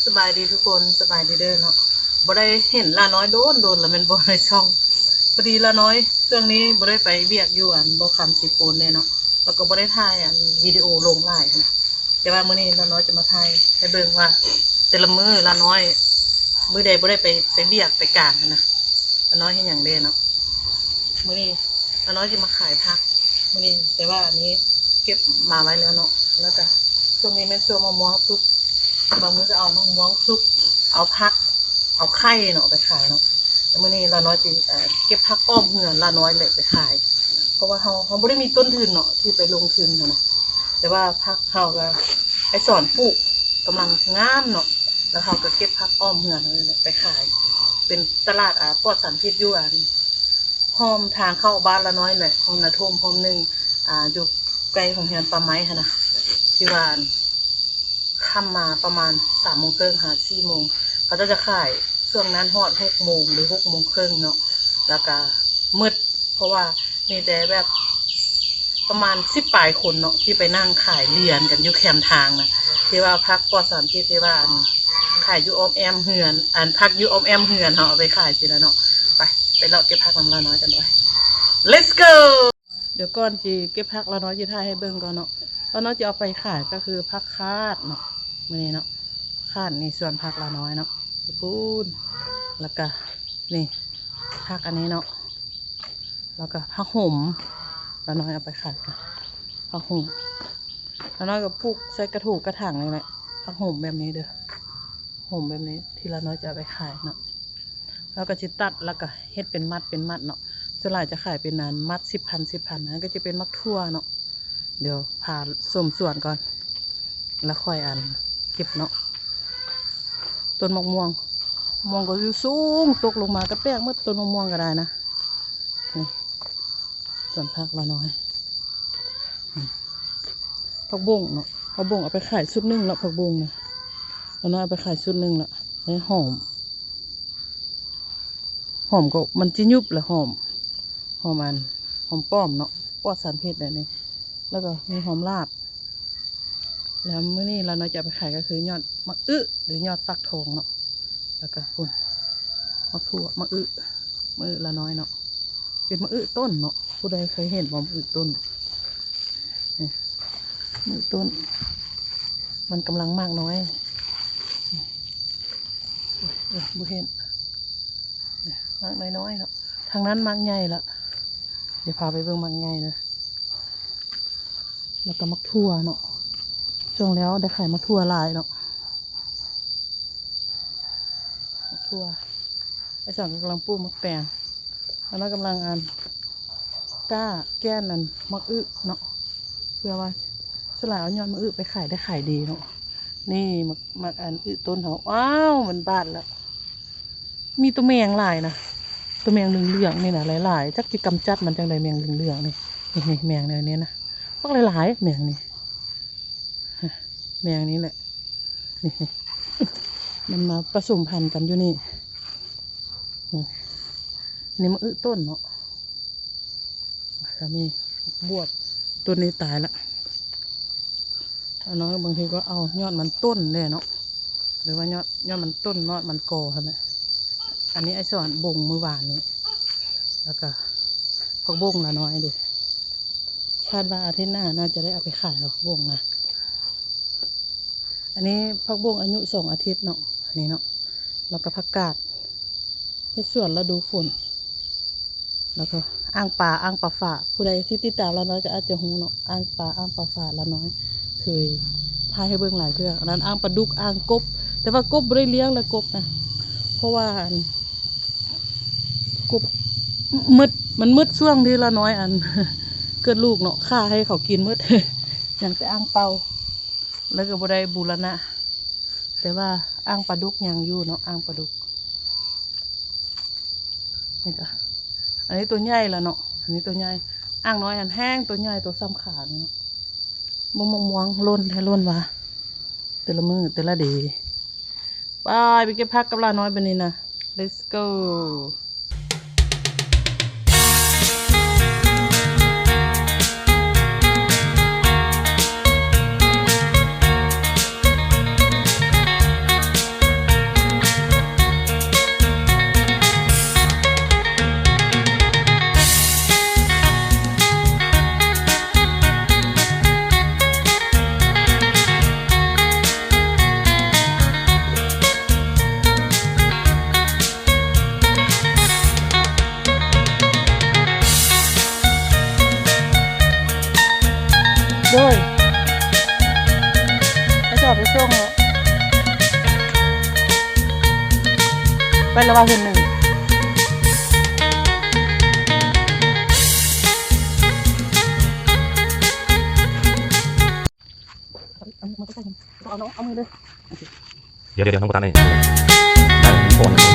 สบายดีทุกคนสบายดีเด้อเนาะบ่ได้เห็นลาน้อยโดนแล้วมันบ่ได้ช่องพอดีลาน้อยช่วงนี้บ่ได้ไปเวียกอยู่บ่คำสิปูนเนี่ยเนาะแล้วก็บ่ได้ถ่ายวิดีโอลงไลน์นะแต่ว่ามื้อนี้ลาน้อยจะมาถ่ายให้เบิ่งว่าแต่ละมื้อลาน้อยมื้อใดบ่ได้ไปเวียกไปกางนะลาน้อยเฮ็ดหยังเด้เนาะมื้อนี้ลาน้อยจะมาขายผักมื้อนี้แต่ว่าอันนี้เก็บมาไว้แล้วเนาะแล้วก็ช่วงนี้แม่นช่วงมะม่วงสุกบางมื้อก็เอามะม่วงสุกเอาผักเอาไข่เนาะไปขายเนาะแล้วมื้อนี้ลาน้อยจะเก็บผักอ้อมเหือนลาน้อยเลยไปขายเพราะว่าเขาไม่ได้มีต้นทุนเนาะที่ไปลงทุนเนาะแต่ว่าผักเขาก็ไอ้สอนปลูกกำลังงามเนาะแล้วเขาก็เก็บผักอ้อมเหือนเลยไปขายเป็นตลาดปลอดสารพิษอยู่ห้อมทางเข้าบ้านลาน้อยเลยห้องนาทุ่มห้องหนึ่งอยู่ไกลของเฮียนปลาไม้ค่ะนะที่ว่าค่ำมาประมาณ3:30หา4:00เขาจะขายช่วงนั้นฮอด6:00หรือ6:30เนาะแล้วก็มืดเพราะว่ามีแต่แบบประมาณ10ปลายคนเนาะที่ไปนั่งขายเรียนกันอยู่แคมทางนะที่ว่าพักปลอดสารพิษที่ว่าขายอยู่อ้อมแอมเหือนพักอยู่อ้อมแอมเหือนเขาเอาไปขายสิแล้วเนาะไปเลาะเก็บผักน้ำลาน้อยกันด้วย let's go เดี๋ยวก่อนจีเก็บผักลาน้อยจะถ่ายให้เบิ่งก่อนเนาะลาน้อยจะเอาไปขายก็คือผักคาดเนาะมื้อนี้เนาะคาดนี่ส่วนผักลาน้อยเนาะพูนแล้วก็นี่ผักอันนี้เนาะแล้วก็ผักห่มลาน้อยเอาไปขายกันผักห่มลาน้อยก็ปลูกใส่กระถูกกระถางเลยแหละผักห่มแบบนี้เด้อห่มแบบนี้ที่ลาน้อยจะเอาไปขายเนาะแล้วก็จิตัดแล้วก็เฮ็ดเป็นมัดเนาะส่วนหลายจะขายเป็นมัด10,000นะก็จะเป็นมักทั่วเนาะเดี๋ยวพาส้มส่วนก่อนแล้วค่อยเก็บเนาะต้นมะม่วงก็อยู่สูงตกลงมากระแปกเมื่อต้นมะม่วงก็ได้นะนี่ส่วนผักละน้อยผักบุ้งเนาะผักบุ้งเอาไปขายชุดนึงแล้วผักบุ้งนะละน้อยเอาไปขายชุดนึงแล้วให้หอมก็มันจิยุบแหละหอมป้อมเนาะปลอดสารพิษอะไรนี่แล้วก็มีหอมลาบแล้วมื้อนี้เราจะไปขายก็คือยอดมะอึหรือยอดฟักทองเนาะแล้วก็คุณมะถั่วมะอึละน้อยเนาะเป็นมะอึต้นเนาะผู้ใดเคยเห็นมะอึต้นมะอึต้นมันกำลังมากน้อยบุเห็นมากน้อยเนาะทางนั้นมากใหญ่ละเดี๋ยวพาไปเบิ่งมากใหญ่นะแล้วก็มะถั่วเนาะช่วงแล้วได้ขายมะถั่วลายเนาะมะถั่วไอ้สองกำลังปลูกมะแตงแล้วกำลังก้าแก้นมะอึเนาะเพื่อว่าสลายเอายอดมะอึไปขายได้ขายดีเนาะนี่มะอึต้นเขาว้าวมันบานแล้วมีตัวแมงหลายนะตัวแมงเหลืองๆนี่นะหลายๆจักจิกำจัดมันจังใดแมงเหลืองๆนี่แมงแนวนี้นะพวกหลายๆแมงนี่แหละนี่มันมาผสมพันธุ์กันอยู่นี่นี่มะอึต้นเนาะก็มีบวบต้นนี้ตายละถ้าน้อยบางทีก็เอายอดมันต้นเลยเนาะหรือว่ายอดมันต้นยอดมันกอครับเนี่ยอันนี้ไอ้สอนบงมือหวานนี้แล้วก็ผักบงละน้อยดิคาดว่าอาทิตย์หน้าน่าจะได้เอาไปขายแล้วผักบงนะอันนี้ผักบงอายุ2 อาทิตย์เนาะอันนี้เนาะแล้วก็ผักกาดที่ส่วนฤดูฝนแล้วก็อ่างปลาฝาผู้ใดที่ติดตามละน้อยก็อาจจะหูเนาะอ่างปลาฝาละน้อยเคยพายให้เบิ่งหลายเพื่ออันนั้นอ่างปลาดุกอ่างกบแต่ว่ากบไม่ได้เลี้ยงเลยกบนะเพราะว่ากบมันมืดช่วงที่ละน้อยเกิดลูกเนาะฆ่าให้เขากินมืด อย่างแต่อ่างเปาแล้วก็บ่ได้บูรณะแต่ว่าอ่างปลาดุกยังอยู่เนาะอ่างปลาดุกนี่ก็อันนี้ตัวใหญ่แล้วเนาะอันนี้ตัวใหญ่อ่างน้อยแห้งตัวใหญ่ตัวซ้ำขานี่เนาะม่วงล้นให้ล้นวะแต่ละมือแต่ละเดย์ไปเก็บผักกับลาน้อยไปนี่นะ let's go ไปแล้วว่าเพิ่นนึงเอามือเลยเดี๋ยวน้องบ่ทันได้โฟนได้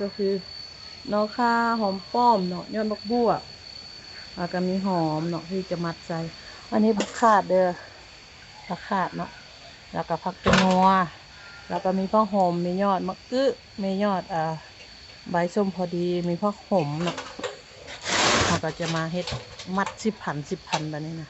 ก็คือเนาะค่าหอมป้อมเนาะยอดบักบัวแล้วก็มีหอมเนาะที่จะมัดใส่อันนี้ผักขาดเด้อผักขาดเนาะแล้วก็ผักตัวนัวแล้วก็มีผักหอมมียอดมะอึมียอดใบส้มพอดีมีผักหอมเนาะเราก็จะมาเฮ็ดมัด10,000แบบนี้นะ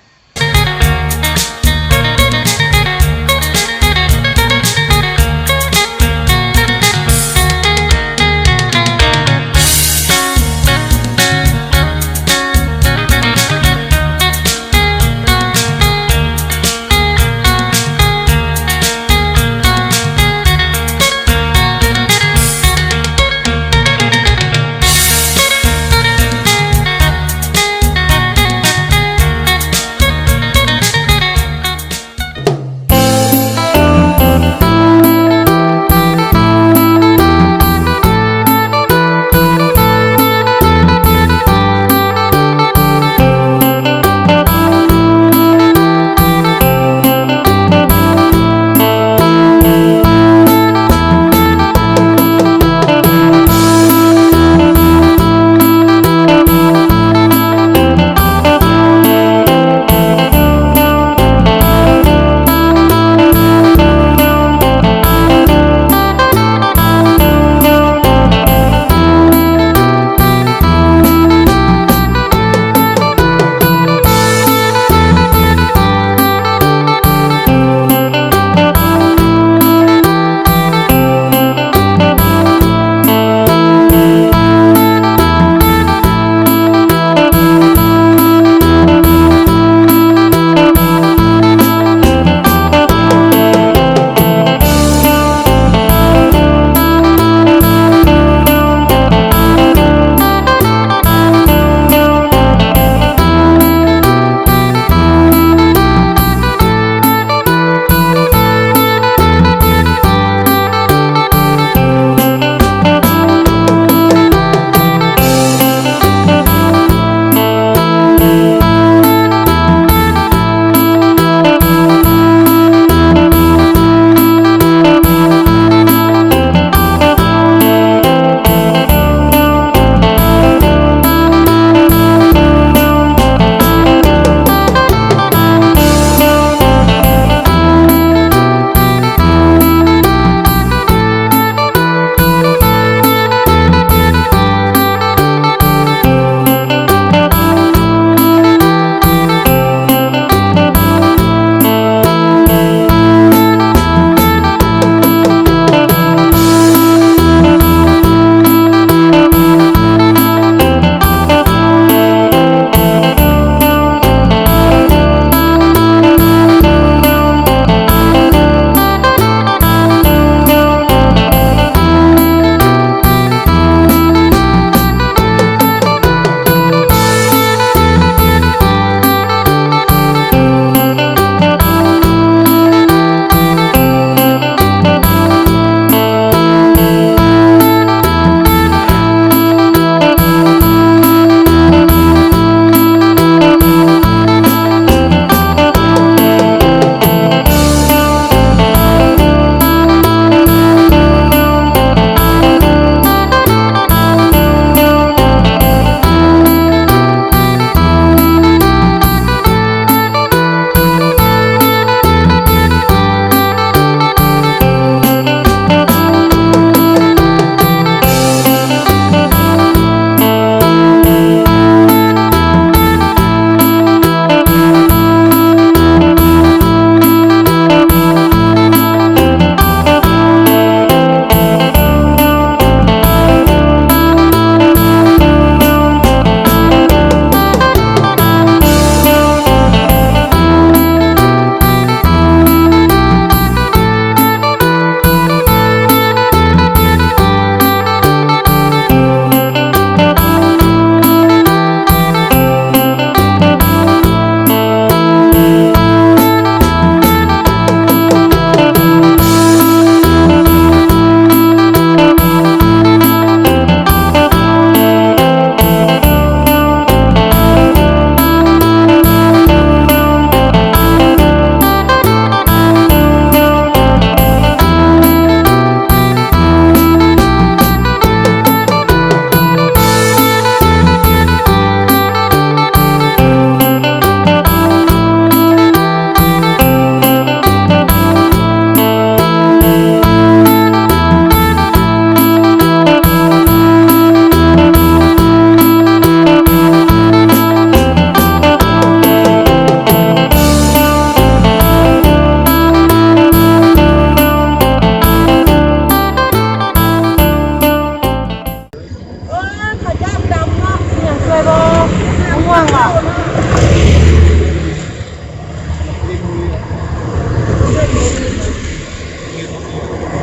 ม่วงว่ะ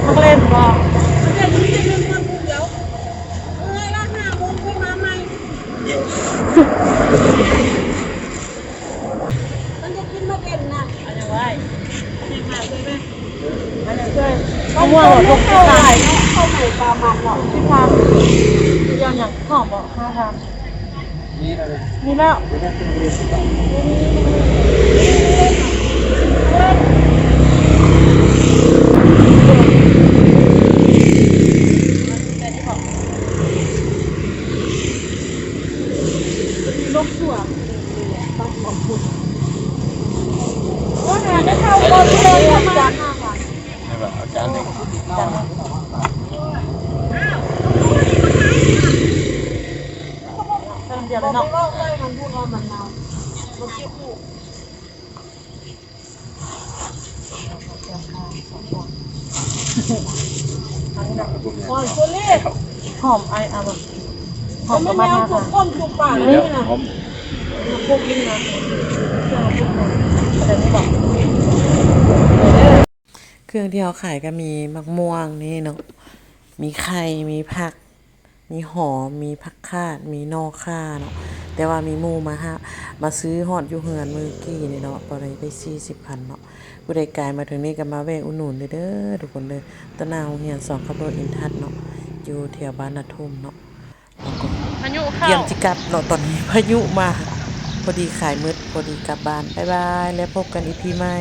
มันเล่นบ่มันจะกินมาเป็นนะ อันนี้ไว้อันนี้ช่วยมะม่วงหมดทุกที่ทาง เข้าใหม่ปลามันหรอก ที่ทางยังอย่างหอมบ่ห้าทางมีแล้วลูกถั่วปักหอมพุด ว่าหาได้เข้าบนเลยทำไม จานห้าค่ะ อาจารย์เด็ก จานห้าเติมเดียวเลย บอก เนาะ ไปว่าเลยมันพูดว่ามันเมามันคิ้วคู่ โอ้ยตัวเล็กหอมไออะแบบหอมประมาณ แมว ห้า ถู ค่ะ กก้นถูกปากเลยนะ พวกนี้นะแต่นี่บอกเครื่องที่เขาขายก็มีมะม่วงนี่เนาะมีไข่มีผัก มีหอมมีผักคาดมีนอกข่าเนาะแต่ว่ามีหมูมาฮะมาซื้อฮอดอยู่เฮือนมือกี้นี่เนาะบ่ได้40,000เนาะผู้ใดกายมาถึงนี่ก็มาแวะอุดหนุนเด้อทุกคนเด้อตะนาวโรงเรียน2ขับรถอินทัศน์เนาะอยู่แถวบ้านนาทุ่มเนาะแล้วก็ พายุ เต เข้า รียมจิกลับเนาะตอนนี้พายุมาพอดีขายมืดพอดีกลับบ้านบ๊ายบายแล้วพบกันอีพีใหม่